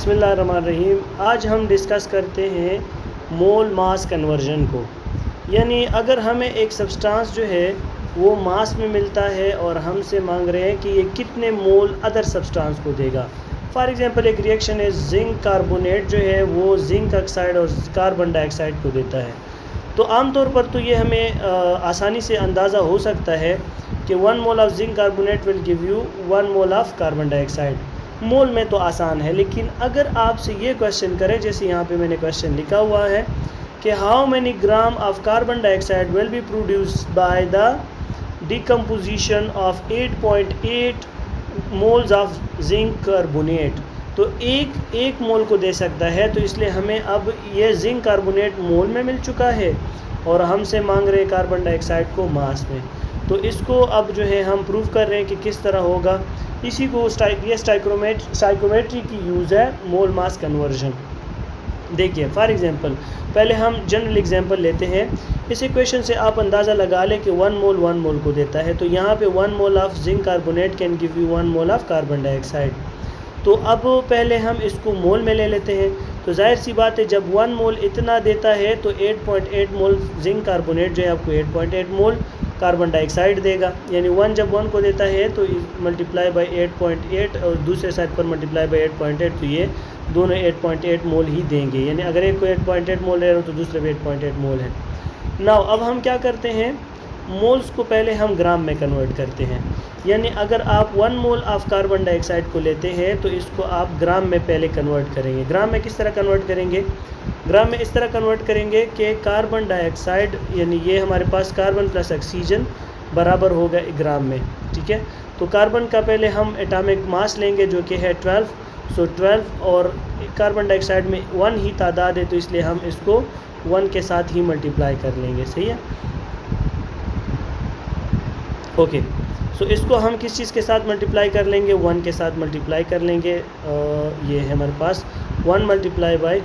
बिस्मिल्लाहिर्रहमानिर्रहीम। आज हम डिस्कस करते हैं मोल मास कन्वर्जन को। यानी अगर हमें एक सब्सटेंस जो है वो मास में मिलता है और हमसे मांग रहे हैं कि ये कितने मोल अदर सब्सटेंस को देगा। फॉर एग्जांपल एक रिएक्शन है, जिंक कार्बोनेट जो है वो जिंक ऑक्साइड और कार्बन डाइऑक्साइड को देता है। तो आमतौर पर तो ये हमें आसानी से अंदाज़ा हो सकता है कि 1 mole of zinc carbonate will give you 1 mole of carbon dioxide. Mole में तो आसान है, लेकिन अगर आपसे ये क्वेश्चन करें, जैसे यहाँ पे मैंने क्वेश्चन लिखा हुआ है कि how many gram of carbon dioxide will be produced by the decomposition of 8.8 moles of zinc carbonate, तो एक मोल को दे सकता है। तो इसलिए हमें अब ये जिंक कार्बोनेट मोल में मिल चुका है और हमसे मांग रहे कार्बन डाइऑक्साइड को मास में। तो इसको अब जो है हम प्रूव कर रहे हैं कि किस तरह होगा। इसी को ये स्टाइकोमेट्री की यूज़ है, मोल मास कन्वर्जन। देखिए फॉर एग्जांपल पहले हम जनरल एग्जांपल लेते हैं। इस इक्वेशन से आप अंदाज़ा लगा लें कि 1 मोल को देता है। तो यहाँ पे 1 mole of zinc carbonate can give you 1 mole of carbon dioxide. तो अब पहले हम इसको मोल में ले लेते हैं। तो जाहिर सी बात है, जब 1 मोल इतना देता है तो 8.8 मोल जिंक कार्बोनेट जो है आपको 8.8 मोल कार्बन डाइऑक्साइड देगा। यानी 1 जब 1 को देता है तो मल्टीप्लाई बाय 8.8 और दूसरे साइड पर मल्टीप्लाई बाय 8.8, तो ये दोनों 8.8 मोल ही देंगे। यानी अगर एक को 8.8 मोल ले रहे हो तो दूसरे भी 8.8 मोल है। नाउ अब हम क्या करते हैं, मोल्स को पहले हम ग्राम में कन्वर्ट करते हैं। यानी अगर आप 1 मोल ऑफ कार्बन डाइऑक्साइड को लेते हैं तो इसको आप ग्राम में पहले कन्वर्ट करेंगे। ग्राम में किस तरह कन्वर्ट करेंगे? ग्राम में इस तरह कन्वर्ट करेंगे कि कार्बन डाइऑक्साइड यानी ये हमारे पास कार्बन प्लस ऑक्सीजन बराबर होगा ग्राम में, ठीक है। तो कार्बन का पहले हम एटॉमिक मास लेंगे जो कि है 12। सो 12 और कार्बन डाइऑक्साइड में 1 ही तादाद है, तो इसलिए हम इसको 1 के साथ ही मल्टीप्लाई कर लेंगे। सही है, ओके। सो इसको हम किस चीज़ के साथ मल्टीप्लाई कर लेंगे? 1 के साथ मल्टीप्लाई कर लेंगे। ये है हमारे पास 1 मल्टीप्लाई बाय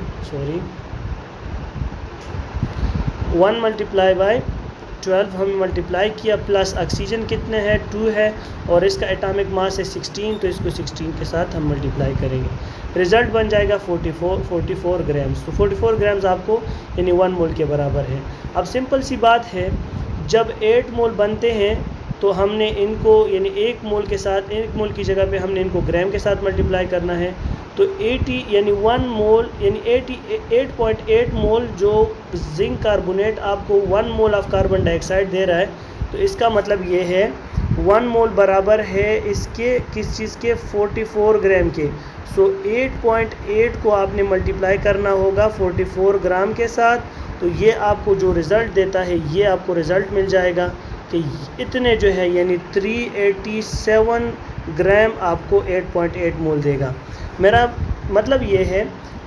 12 हमने मल्टीप्लाई किया, प्लस ऑक्सीजन कितने हैं 2 है और इसका एटॉमिक मास है 16, तो इसको 16 के साथ हम मल्टीप्लाई करेंगे। रिज़ल्ट बन जाएगा 44 ग्राम्स। तो 44 ग्राम्स आपको यानी 1 मोल के बराबर है। अब सिंपल सी बात है, जब 8 मोल बनते हैं तो हमने इनको यानी 1 मोल के साथ 1 मोल की जगह पे हमने इनको ग्राम के साथ मल्टीप्लाई करना है। तो 80 यानी 1 मोल यानी 8.8 मोल जो जिंक कार्बोनेट आपको 1 मोल ऑफ कार्बन डाइऑक्साइड दे रहा है, तो इसका मतलब ये है 1 मोल बराबर है इसके किस चीज़ के 44 ग्राम के। सो 8.8 को आपने मल्टीप्लाई करना होगा 44 ग्राम के साथ। तो ये आपको जो रिज़ल्ट देता है ये आपको रिज़ल्ट मिल जाएगा कि इतने जो है यानी 387 ग्राम आपको 8.8 मोल देगा। मेरा मतलब ये है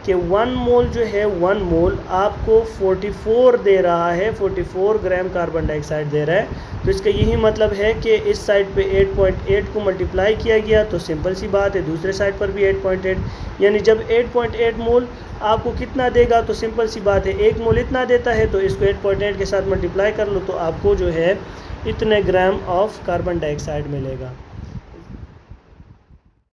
कि 1 मोल जो है 1 मोल आपको 44 दे रहा है, 44 ग्राम कार्बन डाइऑक्साइड दे रहा है। तो इसका यही मतलब है कि इस साइड पे 8.8 को मल्टीप्लाई किया गया, तो सिंपल सी बात है दूसरे साइड पर भी 8.8, यानी जब 8.8 मोल आपको कितना देगा, तो सिंपल सी बात है 1 मोल इतना देता है तो इसको 8.8 के साथ मल्टीप्लाई कर लो तो आपको जो है इतने ग्राम ऑफ कार्बन डाइऑक्साइड मिलेगा।